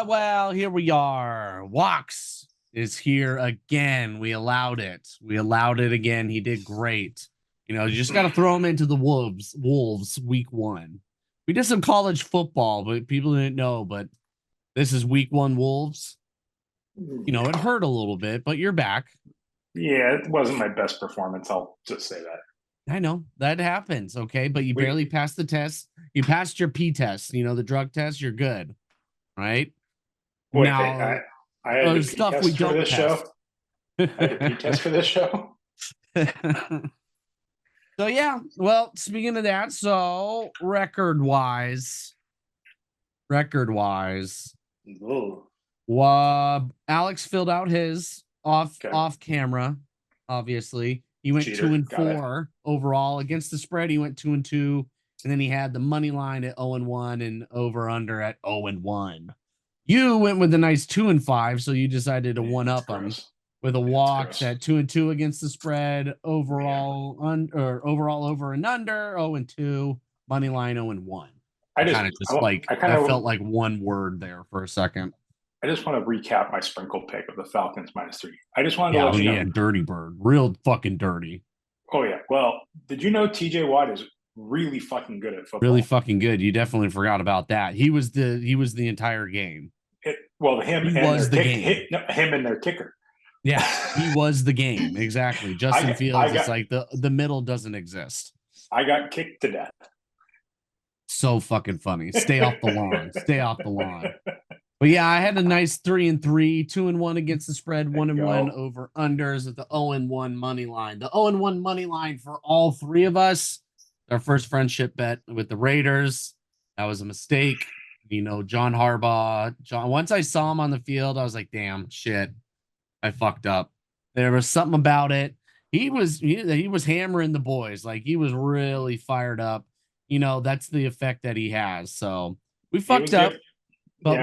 Well, here we are. Walks is here again. We allowed it. We allowed it again. He did great. You just got to throw him into the Wolves. Wolves week 1. We did some college football, but people didn't know. But this is week 1 Wolves. It hurt a little bit, but you're back. Yeah, it wasn't my best performance. I'll just say that. I know that happens. Okay. But you barely passed the test. You passed your P test, the drug test. You're good. Right. Wait, Now, I had to P stuff test we for don't this test. show. I had to P test for this show. So yeah, well, speaking of that, so record-wise, Alex filled out his off camera. Obviously, he went Cheater. 2-4 overall against the spread. He went 2-2, and then he had the money line at 0-1 and over under at 0-1. You went with a nice 2-5, so you decided to one up him with a walks at 2-2 against the spread. Overall overall over and under 0-2, money line 0-1. I felt like one word there for a second. I just want to recap my sprinkle pick of the Falcons -3. I just wanted to let you know. Dirty bird, real fucking dirty. Oh yeah. Well, did you know TJ Watt is really fucking good at football? Really fucking good. You definitely forgot about that. He was the entire game. Him and their kicker. Yeah, he was the game. Exactly. Justin Fields is like the middle doesn't exist. I got kicked to death. So fucking funny. Stay off the lawn. Stay off the lawn. But yeah, I had a nice 3-3, 2-1 against the spread, 1-1 over unders at the 0-1 money line. The 0-1 money line for all three of us. Our first friendship bet with the Raiders. That was a mistake. John Harbaugh. Once I saw him on the field, I was like, damn, shit. I fucked up. There was something about it. He was hammering the boys. Like, he was really fired up. That's the effect that he has. So we fucked up. But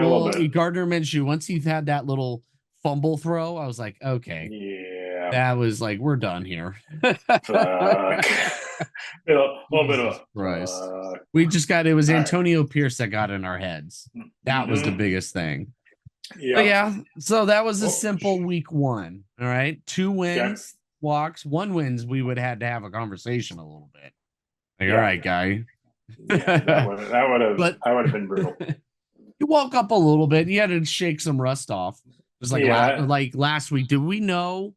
Gardner Minshew, once he had that little fumble throw, I was like, okay. Yeah. That was like, we're done here. Fuck. A little bit of Christ. It was Antonio Pierce that got in our heads. That was the biggest thing. Yeah. So that was a simple week 1. All right. 2 wins, walks, 1 wins. We would have had to have a conversation a little bit. Like, all right, guy. Yeah, that would have been brutal. You woke up a little bit. You had to shake some rust off. It was like last week. Did we know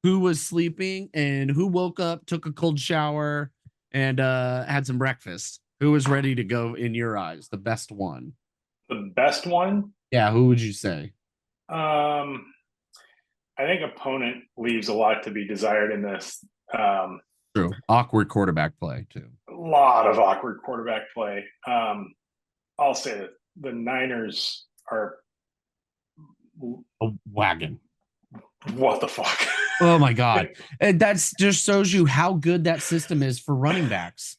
who was sleeping and who woke up, took a cold shower, and had some breakfast? Who was ready to go in your eyes? The best one. The best one? Yeah, who would you say? I think opponent leaves a lot to be desired in this. True. Awkward quarterback play, too. A lot of awkward quarterback play. I'll say that the Niners are a wagon. What the fuck? Oh my God. And that's just shows you how good that system is for running backs.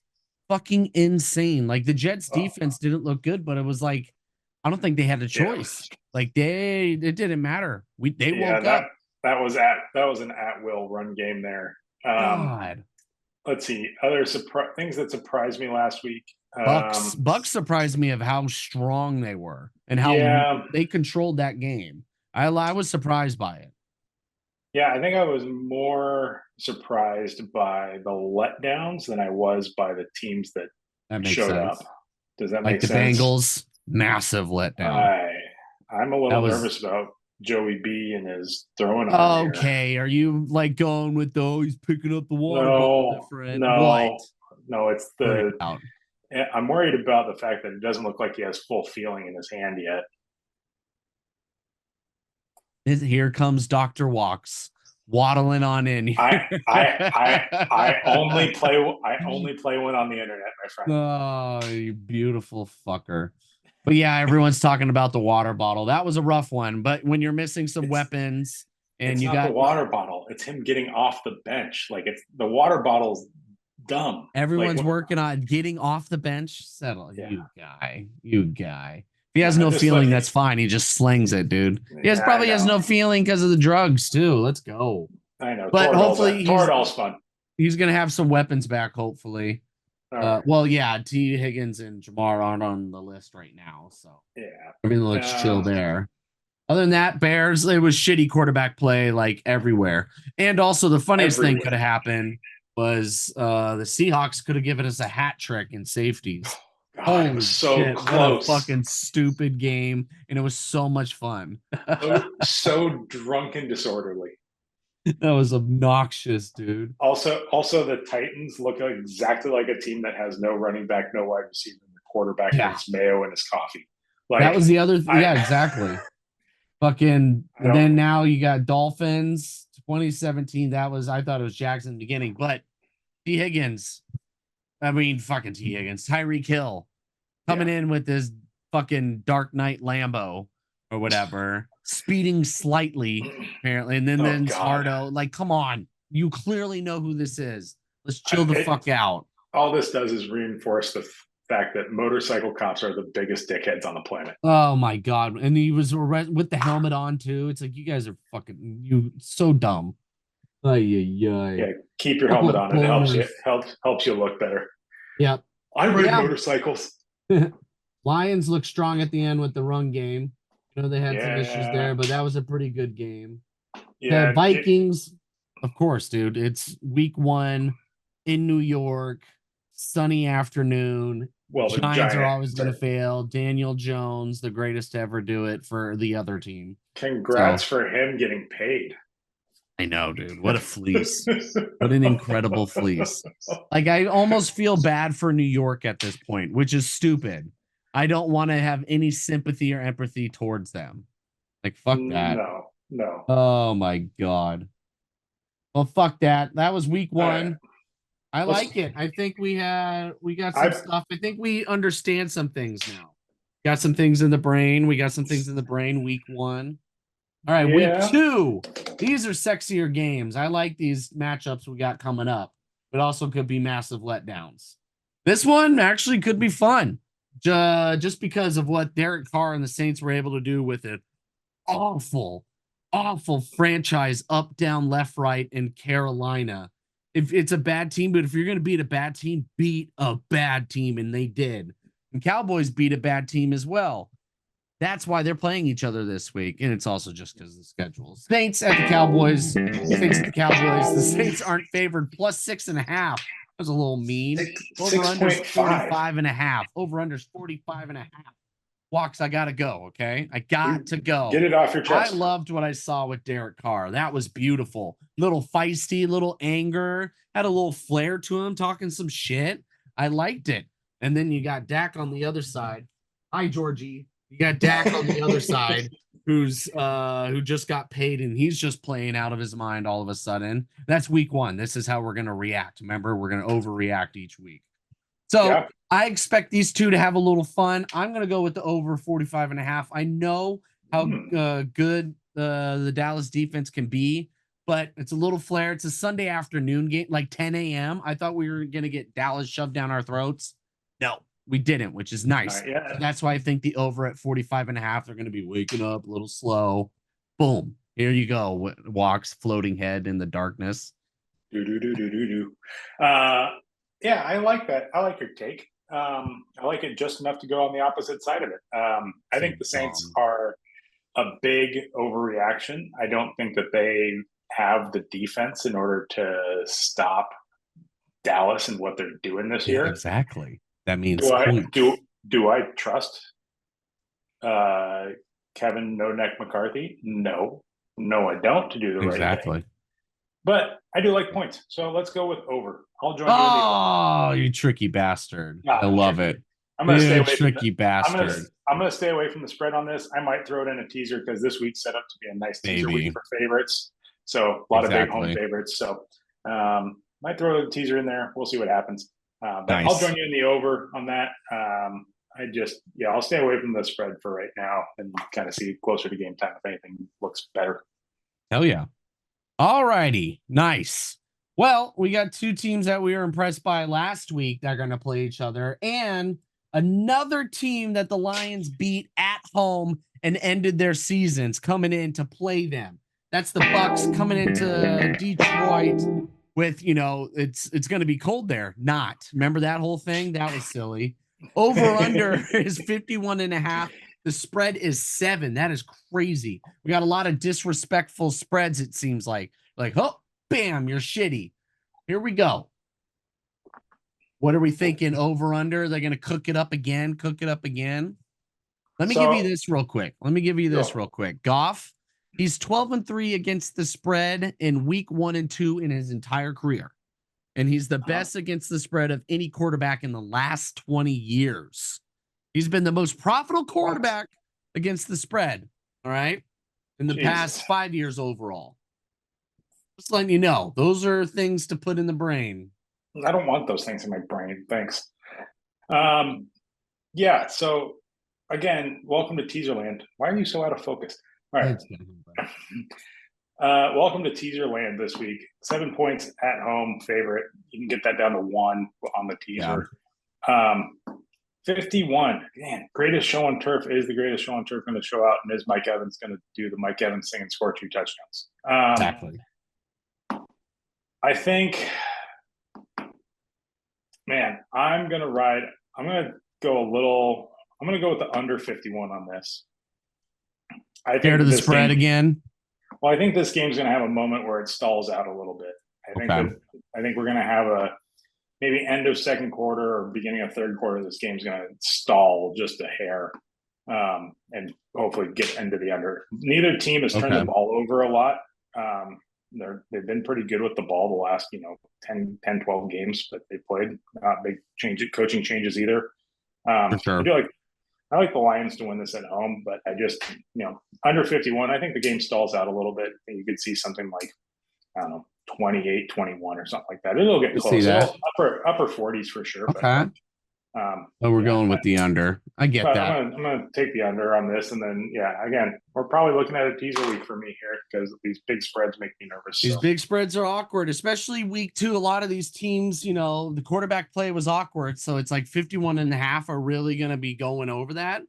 Fucking insane. Like, the Jets defense didn't look good, but it was like, I don't think they had a choice. Yeah. Like, it didn't matter. They woke up. That was an at-will run game there. God. Let's see. Other things that surprised me last week. Bucks surprised me of how strong they were and how they controlled that game. I was surprised by it. Yeah, I think I was more surprised by the letdowns than I was by the teams that showed up. Does that make sense? Like the Bengals, massive letdown. I'm a little nervous about Joey B and his throwing. Okay, are you like going with he's picking up the water ball different? No, it's I'm worried about the fact that it doesn't look like he has full feeling in his hand yet. Here comes Dr. Walks waddling on in. I only play one on the internet, my friend. Oh, you beautiful fucker. But yeah, everyone's talking about the water bottle. That was a rough one. But when you're missing some It's weapons and it's you not the got water bottle. It's him getting off the bench. Like it's the water bottle's dumb. Like everyone's what? working on getting off the bench, settle. Yeah, You guy. You guy. If he has no, no just like feeling, that's fine. He just slings it, dude. He has I probably has know, no feeling because of the drugs, too. Let's go. I know. But hopefully Toradol's fun. he's gonna have some weapons back, hopefully. All right. Well, yeah, T. Higgins and Jamar aren't on the list right now, so everything looks chill Yeah. there. Other than that, Bears, it was shitty quarterback play like everywhere. And also the funniest thing could Everywhere. have happened was the Seahawks could have given us a hat trick in safeties. God, it was Holy so shit, what a close. fucking stupid game. And it was so much fun. So drunk and disorderly. That was obnoxious, dude. Also, the Titans look exactly like a team that has no running back, no wide receiver, and the quarterback Yeah. drinks mayo in his coffee. That Like was the other yeah, I, exactly. Fucking I and then don't. now you got Dolphins 2017. That was I thought it was Jackson in the beginning, but T. Higgins. I mean, fucking T. Higgins, Tyreek Hill coming Yeah. in with this fucking Dark Knight Lambo or whatever, speeding slightly, apparently. And then Oh then God. Smarto, like, come on. You clearly know who this is. Let's chill the It, fuck out. all this does is reinforce the fact that motorcycle cops are the biggest dickheads on the planet. Oh my god. And he was with the helmet on too. It's like you guys are fucking you so dumb. Ay, ay, Yeah, ay. keep your helmet Couple on. It helps you boners. helps you look better. Yep. I But ride yeah, motorcycles. Lions look strong at the end with the run game. You know, they had some issues Yeah, there, but that was a pretty good game. The yeah. Vikings, of course, dude. It's week 1 in New York, sunny afternoon. Well, the Giants are Giants always going are. to fail. Daniel Jones, the greatest to ever do it for the other team. Congrats So for him getting paid. I know, dude. What a fleece. What an incredible fleece. Like, I almost feel bad for New York at this point, which is stupid. I don't want to have any sympathy or empathy towards them. Like, fuck that. No, no. Oh my God. Well, fuck that. That was week All right, 1. I let's. like it. I think we got some I stuff. I think we understand some things now. Got some things in the brain. We got some things in the brain week 1. All right, week yeah. 2. These are sexier games. I like these matchups we got coming up, but also could be massive letdowns. This one actually could be fun. Just because of what Derek Carr and the Saints were able to do with it. Awful, awful franchise up, down, left, right in Carolina. If it's a bad team, but if you're going to beat a bad team, beat a bad team, and they did. And Cowboys beat a bad team as well. That's why they're playing each other this week, and it's also just because of the schedule. Saints at the Cowboys. Saints at the Cowboys. The Saints aren't favored plus 6.5. That was a little mean. Over unders 6.5. 45.5. Over unders 45.5. Walks, I gotta go. Okay, I got to go. Get it off your I chest. loved what I saw with Derek Carr. That was beautiful. Little feisty, little anger, had a little flair to him, talking some shit. I liked it. And then you got Dak on the other side. Hi, Georgie. You got Dak on the other side, who just got paid and he's just playing out of his mind all of a sudden. That's week 1. This is how we're gonna react. Remember, we're gonna overreact each week. So Yeah. I expect these two to have a little fun. I'm going to go with the over 45.5. I know how good the Dallas defense can be, but it's a little flare. It's a Sunday afternoon game, like 10 a.m. I thought we were going to get Dallas shoved down our throats. No, we didn't, which is nice. Yeah. So that's why I think the over at 45.5, they're going to be waking up a little slow. Boom. Here you go. Walks, floating head in the darkness. Yeah, I like that. I like your take. I like it just enough to go on the opposite side of it. I So think the Saints dumb. are a big overreaction. I don't think that they have the defense in order to stop Dallas and what they're doing this Yeah, year. exactly. That means Do I points. do I trust uh, Kevin No Neck McCarthy? No, no, I don't to do the right thing. Exactly. But I do like points, so let's go with over. I'll join you in the over. Oh, you tricky bastard. I love tricky. it. I'm gonna stay You away from tricky bastard. I'm gonna stay away from the spread on this. I might throw it in a teaser because this week's set up to be a nice teaser week Maybe. for favorites. So a lot of big home Exactly. favorites. So might throw a teaser in there. We'll see what happens. But I'll Nice. join you in the over on that. I'll stay away from the spread for right now and kind of see closer to game time if anything looks better. Hell yeah. All righty. Nice. Well, we got two teams that we were impressed by last week that are going to play each other, and another team that the Lions beat at home and ended their seasons coming in to play them. That's the Bucks coming into Detroit with, it's going to be cold there. Not. Remember that whole thing? That was silly. Over under is 51.5. The spread is 7. That is crazy. We got a lot of disrespectful spreads, it seems like. Like, oh, bam, you're shitty. Here we go. What are we thinking? Over, under? They're going to cook it up again? Let me give you this real quick. Goff, he's 12-3 against the spread in week 1 and 2 in his entire career. And he's the best against the spread of any quarterback in the last 20 years. He's been the most profitable quarterback against the spread, all right, in the past 5 years overall. Just letting you know, those are things to put in the brain. I don't want those things in my brain. Thanks. So, again, welcome to Teaserland. Why are you so out of focus? All right. Welcome to Teaser Land this week. 7 points at home favorite. You can get that down to 1 on the teaser. Yeah. 51. Man, greatest show on turf is the greatest show on turf going to show out, and is Mike Evans going to do the Mike Evans thing and score 2 touchdowns? Exactly. I think, man, I'm going to go with the under 51 on this. I think to the spread again. Well, I think this game's going to have a moment where it stalls out a little bit. I think we're going to have a maybe end of second quarter or beginning of third quarter. This game's going to stall just a hair, and hopefully get into the under. Neither team has turned the ball over a lot. They've been pretty good with the ball the last 10, 12 games that they played. Not big coaching changes either. For sure. I like the Lions to win this at home, but I just, under 51, I think the game stalls out a little bit. You could see something like, I don't know, 28, 21 or something like that. It'll get close. Upper 40s for sure. Okay. But, we're going with the under. I get that. I'm going to take the under on this. And then, again, we're probably looking at a teaser week for me here because these big spreads make me nervous. These big spreads are awkward, especially week 2. A lot of these teams, the quarterback play was awkward. So it's like 51.5 are really going to be going over that.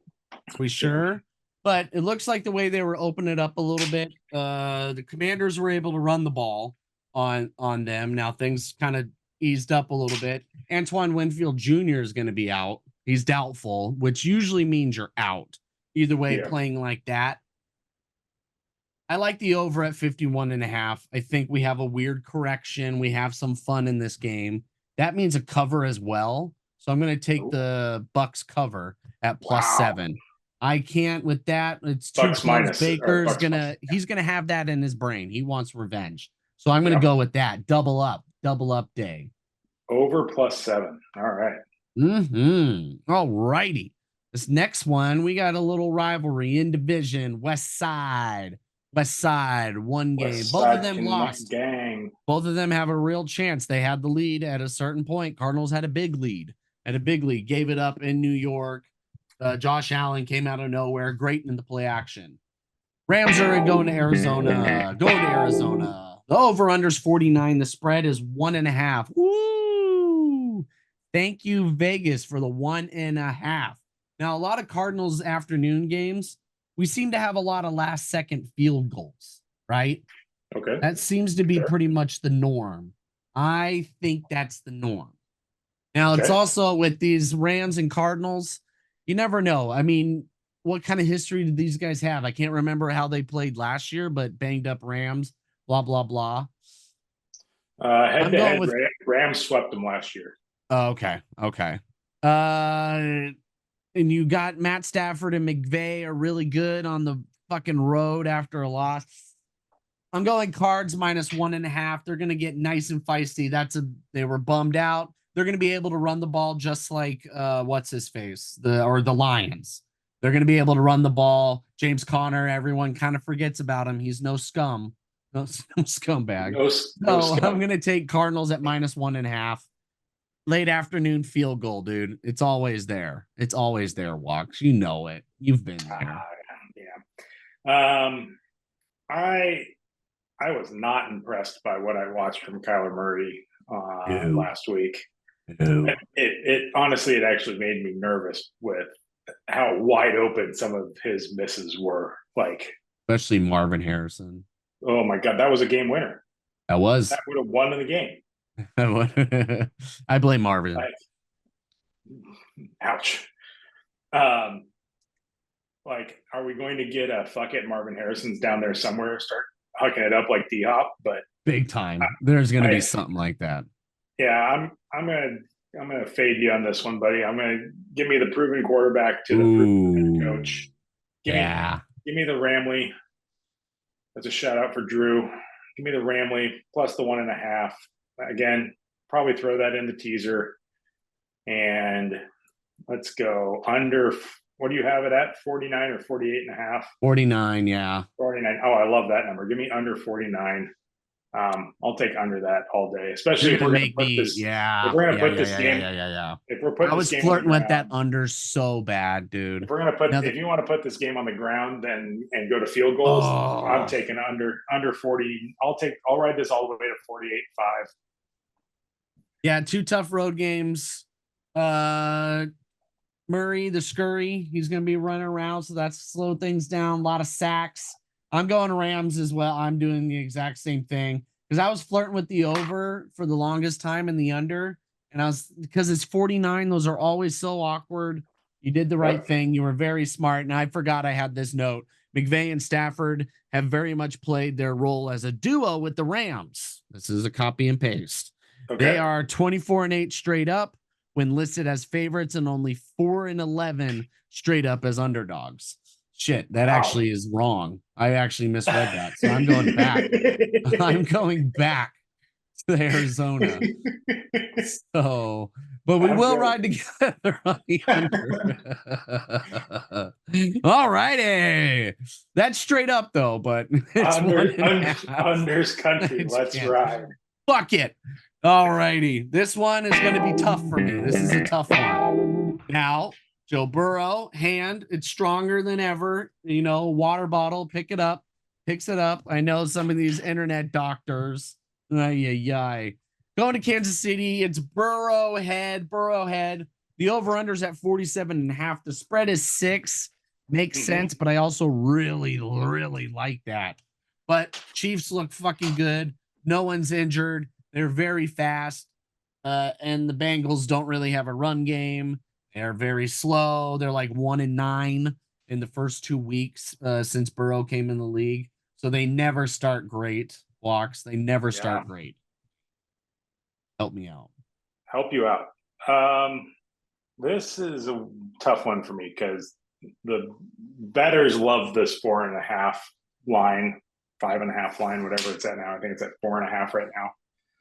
We sure. But it looks like the way they were opening it up a little bit, the Commanders were able to run the ball on them. Now things kind of eased up a little bit. Antoine Winfield Jr. is going to be out. He's doubtful, which usually means you're out. Either way, playing like that. I like the over at 51.5. I think we have a weird correction. We have some fun in this game. That means a cover as well. So I'm going to take the Bucks cover at +7. I can't with that. It's too close. Baker's he's going to have that in his brain. He wants revenge. So I'm going to go with that. Double up day. Over +7. All right. All righty. This next one, we got a little rivalry in division. West Side, one game. Both of them lost. Both of them have a real chance. They had the lead at a certain point. Cardinals had a big lead. Gave it up in New York. Josh Allen came out of nowhere. Great in the play action. Rams are going to Arizona. The over-under's 49. The spread is 1.5. Woo! Thank you, Vegas, for the 1.5. Now, a lot of Cardinals afternoon games, we seem to have a lot of last-second field goals, right? Okay. That seems to be pretty much the norm. I think that's the norm. Now, it's also with these Rams and Cardinals, you never know. I mean, what kind of history did these guys have? I can't remember how they played last year, but banged up Rams, blah, blah, blah. Head-to-head, Rams swept them last year. Okay. And you got Matt Stafford and McVay are really good on the fucking road after a loss. I'm going Cards -1.5. They're going to get nice and feisty. They were bummed out. They're going to be able to run the ball just like what's his face, the Lions. They're going to be able to run the ball. James Conner, everyone kind of forgets about him. He's no scum, no scumbag. No scum. I'm going to take Cardinals at -1.5. late afternoon field goal, dude. It's always there. It's always there, Walks. You know it. You've been there. Yeah. I was not impressed by what I watched from Kyler Murray last week. It honestly, it actually made me nervous with how wide open some of his misses were. Like, especially Marvin Harrison. Oh my God, that was a game winner. That That would have won the game. I blame Marvin. Ouch. Like, are we going to get a fuck it? Marvin Harrison's down there somewhere, start hucking it up like D-Hop, but big time. There's going to be something like that. Yeah, I'm gonna fade you on this one, buddy. I'm gonna give me the proven quarterback to the proven coach. Give me the Ramley. That's a shout out for Drew. Give me the Ramley plus the 1.5. Again, probably throw that in the teaser. And let's go under. What do you have it at? 49 or 48.5? 49, yeah. 49. Oh, I love that number. Give me under 49. I'll take under that all day, especially if we're going to put this. Yeah. If we're going to put this game. If we're putting, I was flirting with that under so bad, dude. If we're going to put, if you want to put this game on the ground, then and go to field goals, I'm taking under 40. I'll ride this all the way to 48.5. Yeah, 2 tough road games. Murray, the scurry, he's going to be running around, so that's slowed things down. A lot of sacks. I'm going Rams as well. I'm doing the exact same thing because I was flirting with the over for the longest time and the under. And I was, because it's 49. Those are always so awkward. You did the right thing. You were very smart. And I forgot I had this note. McVay and Stafford have very much played their role as a duo with the Rams. This is a copy and paste. Okay. They are 24-8 straight up when listed as favorites and only 4-11 straight up as underdogs. Shit, that actually is wrong. I actually misread that. So I'm going back. I'm going back to Arizona. So, but we will ride together on the under. All righty. That's straight up though, but it's under's country. Let's ride. Fuck it. All righty. This one is going to be tough for me. This is a tough one. Now, Joe Burrow, hand, it's stronger than ever. You know, water bottle, pick it up, picks it up. I know some of these internet doctors. Going to Kansas City, it's Burrow head. The over-under's at 47.5. The spread is 6. Makes sense, but I also really, really like that. But Chiefs look fucking good. No one's injured. They're very fast. And the Bengals don't really have a run game. They're very slow. They're like 1-9 in the first 2 weeks since Burrow came in the league. So they never start great. Walks. They never start great. Help me out. Help you out. This is a tough one for me because the bettors love this 4.5 line, 5.5 line, whatever it's at now. I think it's at 4.5 right now.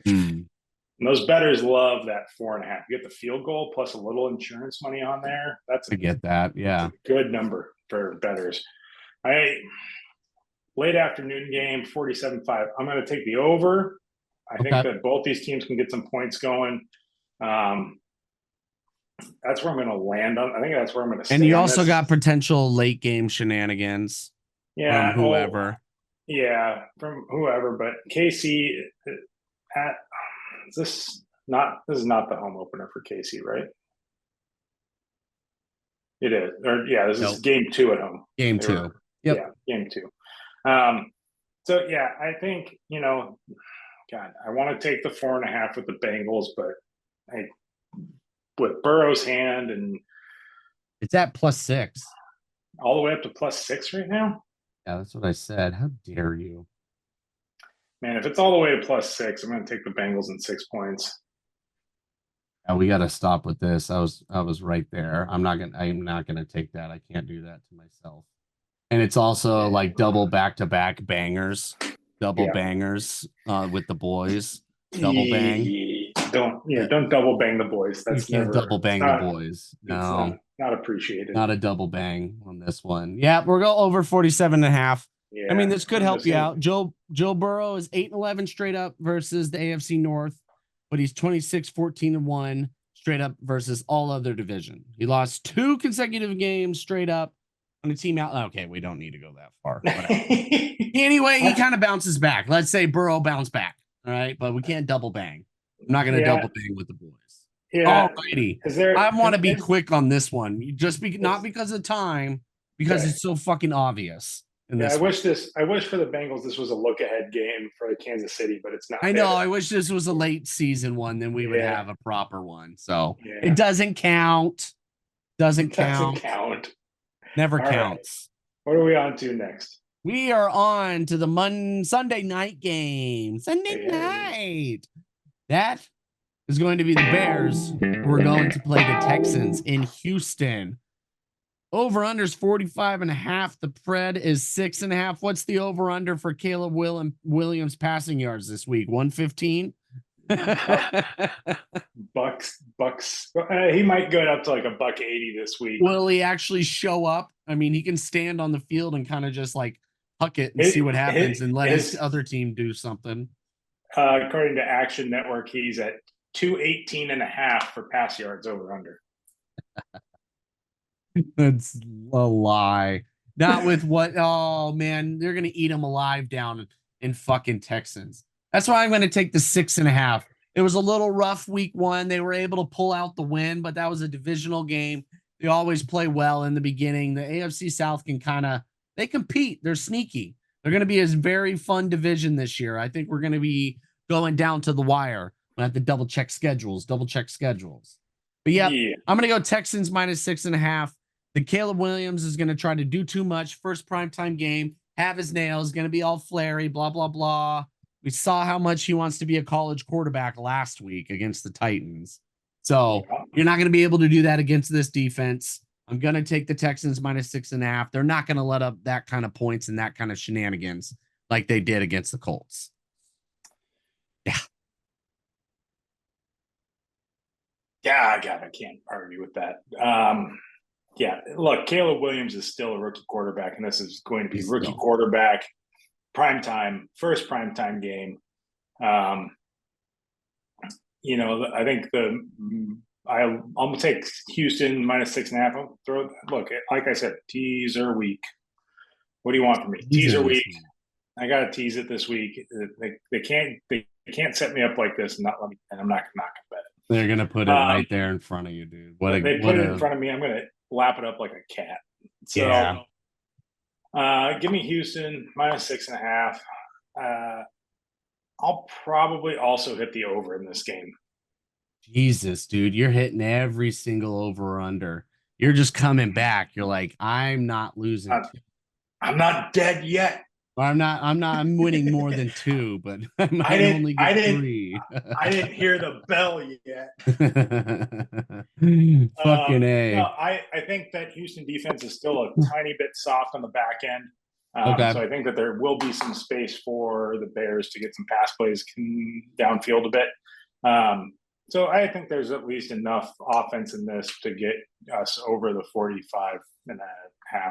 And those bettors love that 4.5. You get the field goal plus a little insurance money on there. I get that. Yeah. That's a good number for bettors. Late afternoon game, 47.5. I'm going to take the over. I think that both these teams can get some points going. That's where I'm going to land on. I think that's where I'm going to stay. And you also got potential late game shenanigans. Yeah. From whoever. From whoever. But KC this is not the home opener for KC, right? It is. This is game 2 at home. Game 2. Yep. Yeah, game 2. So yeah, I think, God, I want to take the 4.5 with the Bengals, but with Burrow's hand, and it's at +6. All the way up to +6 right now? Yeah, that's what I said. How dare you? Man, if it's all the way to +6, I'm going to take the Bengals in 6 points. Yeah, we got to stop with this. I was right there. I'm not gonna take that. I can't do that to myself. And it's also like double back-to-back bangers. Bangers with the boys. Double bang. Don't double bang the boys. That's you can't never double bang the boys. No. Not appreciated. Not a double bang on this one. Yeah, we're going over 47.5. Yeah, I mean, this could help you out. Joe Burrow is 8-11 straight up versus the AFC North, but he's 26-14-1 straight up versus all other division. He lost 2 consecutive games straight up on a team out. Okay, we don't need to go that far. Anyway, he kind of bounces back. Let's say Burrow bounced back. All right, but we can't double bang. I'm not going to double bang with the boys. Yeah. Alrighty. I want to be quick on this one. Not because of time, because it's so fucking obvious. I wish for the Bengals this was a look ahead game for the Kansas City, but it's not. I know. I wish this was a late season one, then we would have a proper one. So it doesn't count. Doesn't count. Never counts. What are we on to next? We are on to the Sunday night game. Sunday night. That is going to be the Bears. We're going to play the Texans in Houston. Over-under's 45.5. The spread is 6.5. What's the over-under for Caleb Williams passing yards this week? 115? Bucks. He might go up to like $180 this week. Will he actually show up? I mean, he can stand on the field and kind of just like huck it and see what happens and let his other team do something. According to Action Network, he's at 218.5 for pass yards over-under. That's a lie. Not with what? Oh man, they're gonna eat him alive down in fucking Texans. That's why I'm gonna take the 6.5. It was a little rough week 1. They were able to pull out the win, but that was a divisional game. They always play well in the beginning. The AFC South they compete. They're sneaky. They're gonna be a very fun division this year. I think we're gonna be going down to the wire. I have to double check schedules. But yeah, I'm gonna go Texans minus 6.5. The Caleb Williams is going to try to do too much. First primetime game, have his nails, going to be all flary, blah, blah, blah. We saw how much he wants to be a college quarterback last week against the Titans. So you're not going to be able to do that against this defense. I'm going to take the Texans minus 6.5. They're not going to let up that kind of points and that kind of shenanigans like they did against the Colts. Yeah. Yeah, God, I can't argue with that. Yeah, look, Caleb Williams is still a rookie quarterback, and this is going to be quarterback, first primetime game. I think I'm gonna take Houston minus 6.5. Look, like I said, teaser week. What do you want from me? Teaser week. I gotta tease it this week. They can't set me up like this and not let me. And I'm not gonna bet it. They're gonna put it right there in front of you, dude. Put it in front of me. I'm gonna lap it up like a cat. So, give me Houston minus 6.5. I'll probably also hit the over in this game. Jesus, dude, you're hitting every single over or under. You're just coming back. You're like, I'm not losing. I'm not dead yet. I'm winning more than 2, but I only get 3. I didn't hear the bell yet. Fucking A. No, I think that Houston defense is still a tiny bit soft on the back end. So I think that there will be some space for the Bears to get some pass plays downfield a bit. So I think there's at least enough offense in this to get us over the 45.5,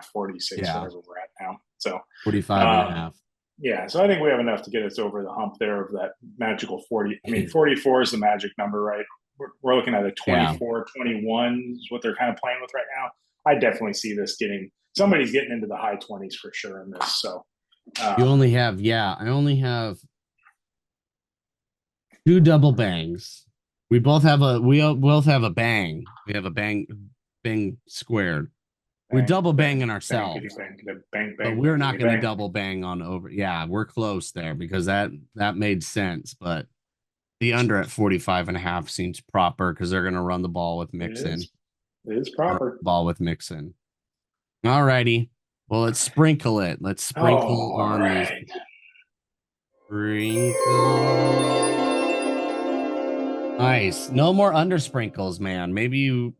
46, whatever we're at now. So 45.5. Yeah, so I think we have enough to get us over the hump there of that magical 40. I mean, 44 is the magic number, right? We're looking at a 24, 21 is what they're kind of playing with right now. I definitely see this somebody's getting into the high 20s for sure in this. So I only have 2 double bangs. We both have a bang. We have a bang squared. We're double banging ourselves, but we're not going to double bang on over. Yeah, we're close there because that made sense. But the under at 45.5 seems proper because they're going to run the ball with Mixon. It is proper. Ball with Mixon. All righty. Well, let's sprinkle it. Let's sprinkle on these. Sprinkle. Nice. No more under sprinkles, man. Maybe you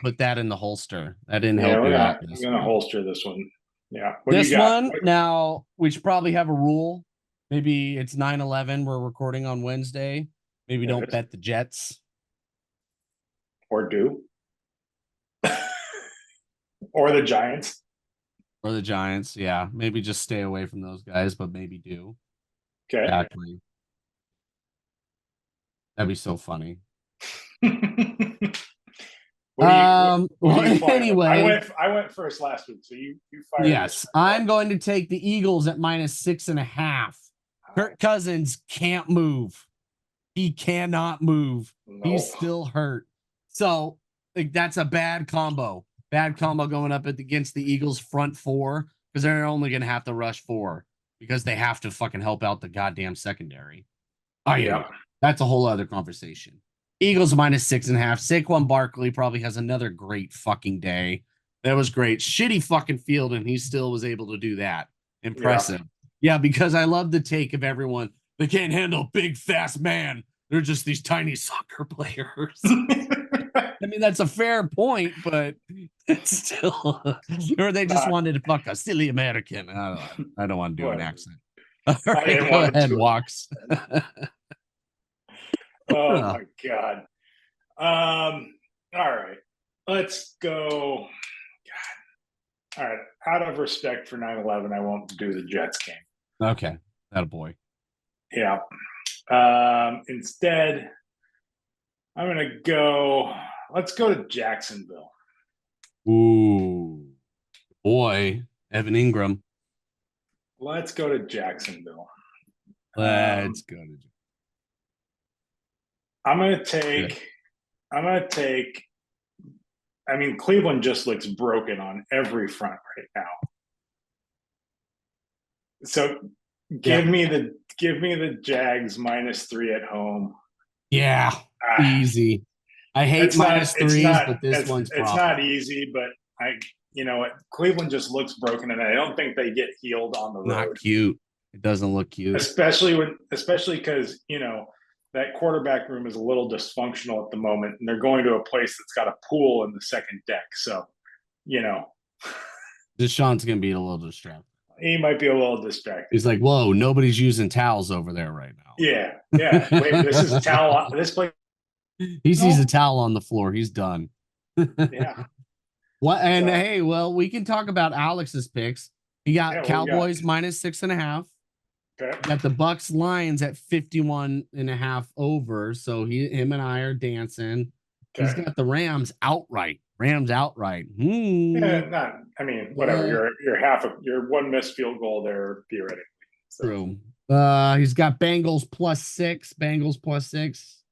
put that in the holster. That didn't help you out. I'm gonna holster this one. Yeah. This one, now we should probably have a rule. Maybe it's 9/11. We're recording on Wednesday. Maybe don't bet the Jets. Or do. Or the Giants. Or the Giants, yeah. Maybe just stay away from those guys, but maybe do. Okay. Exactly. That'd be so funny. What are you flying with? Anyway, I went first last week, so you fired. yes, I'm going to take the Eagles at -6.5. Kirk Cousins can't move. He cannot move. Nope. He's still hurt. So like, that's a bad combo. Bad combo going up against the Eagles front four because they're only going to have to rush 4 because they have to fucking help out the goddamn secondary. Oh, yeah. That's a whole other conversation. Eagles -6.5. Saquon Barkley probably has another great fucking day. That was great. Shitty fucking field, and he still was able to do that. Impressive. Yeah, because I love the take of everyone. They can't handle big, fast man. They're just these tiny soccer players. I mean, that's a fair point, but it's still. Or they just wanted to fuck a silly American. I don't want to do an accent. All right, go ahead, Walks. Oh my God. All right. Let's go. God. All right. Out of respect for 9/11, I won't do the Jets game. Okay. Attaboy. Yeah. Instead, I'm going to go. Let's go to Jacksonville. Ooh. Boy. Evan Ingram. Let's go to Jacksonville. Let's go to Jacksonville. I'm going to take, I mean, Cleveland just looks broken on every front right now. So give me the Jags -3 at home. Yeah, easy. I hate -3s, but this one's it's not easy, but you know what? Cleveland just looks broken, and I don't think they get healed on the road. Not cute. It doesn't look cute. Especially because, you know, that quarterback room is a little dysfunctional at the moment, and they're going to a place that's got a pool in the second deck. So, you know, Deshaun's going to be a little distracted. He might be a little distracted. He's like, whoa, nobody's using towels over there right now. Yeah. Wait, this is towel. This place. He sees a towel on the floor. He's done. Yeah. What? And hey, well, we can talk about Alex's picks. He got Cowboys -6.5. Okay. Got the Bucks Lions at 51.5 over. So him and I are dancing. Okay. He's got the Rams outright. Yeah, I mean, whatever. You're one missed field goal there theoretically. So. True. He's got Bengals +6. Bengals +6.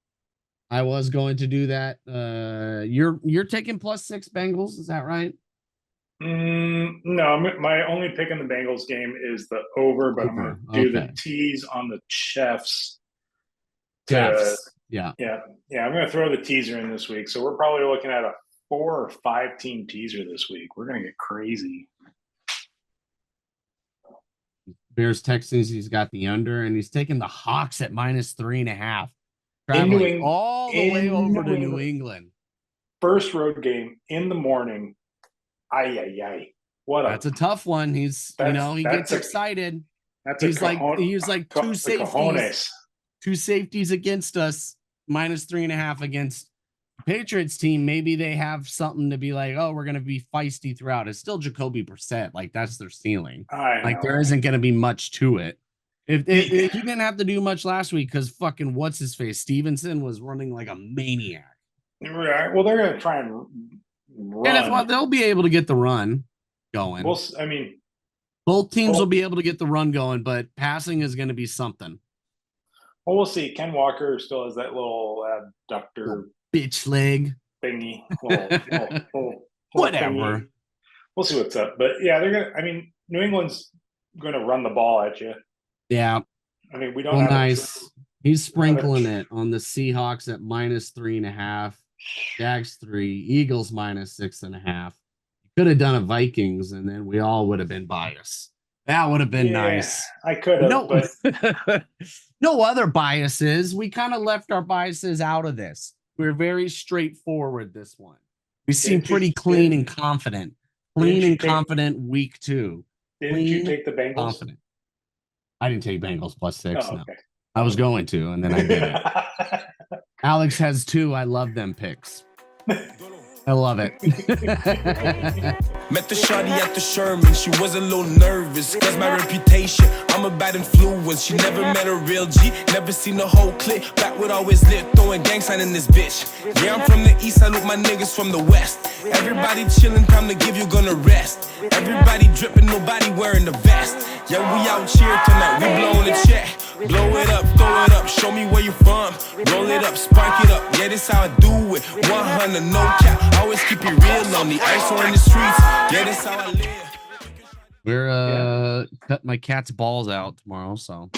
I was going to do that. You're taking +6 Bengals, is that right? No, my only pick in the Bengals game is the over, but I'm going to do the tease on the Chiefs. Yeah. I'm going to throw the teaser in this week. So we're probably looking at a 4 or 5 team teaser this week. We're going to get crazy. Bears Texans, he's got the under, and he's taking the Hawks at -3.5. Traveling all the way over to New England. First road game in the morning. Ay. That's a tough one. He gets excited. He's like two safeties against us, -3.5 against Patriots team. Maybe they have something to be like, oh, we're going to be feisty throughout. It's still Jacoby Brissett. Like, that's their ceiling. Like, there isn't going to be much to it. If he didn't have to do much last week because fucking what's his face Stevenson was running like a maniac. Right. Well, they're going to try and run. And they'll be able to get the run going. Well, both teams will be able to get the run going, but passing is going to be something. Well, we'll see. Ken Walker still has that little abductor bitch leg thingy. Whatever. Thingy. We'll see what's up. but yeah, they're gonna. New England's going to run the ball at you. Yeah. We don't have nice. He's sprinkling it on the Seahawks at -3.5. Jags 3, Eagles -6.5. You could have done a Vikings, and then we all would have been biased. That would have been nice. I could have, but no other biases. We kind of left our biases out of this. We're very straightforward this one. We seem pretty clean and confident. Week 2. Didn't you take the Bengals? Confident. I didn't take Bengals +6. Oh, no. Okay. I was going to, and then I didn't. Alex has 2. I love them picks. I love it. Met the shawty at the Sherman, she was a little nervous, cause my reputation, I'm a bad influence. She never met a real G, never seen the whole clique. Back with always lit, throwing gang sign in this bitch. Yeah, I'm from the east, I look my niggas from the west. Everybody chillin', time to give you gonna rest. Everybody drippin', nobody wearing the vest. Yeah, we out here tonight, we blowin' the check. Blow it up, throw it up, show me where you from. Roll it up, spark it up, yeah, this how I do it. 100, no cap, always keep it real on the ice or in the streets. Yeah, this how I live. We're cutting my cat's balls out tomorrow, so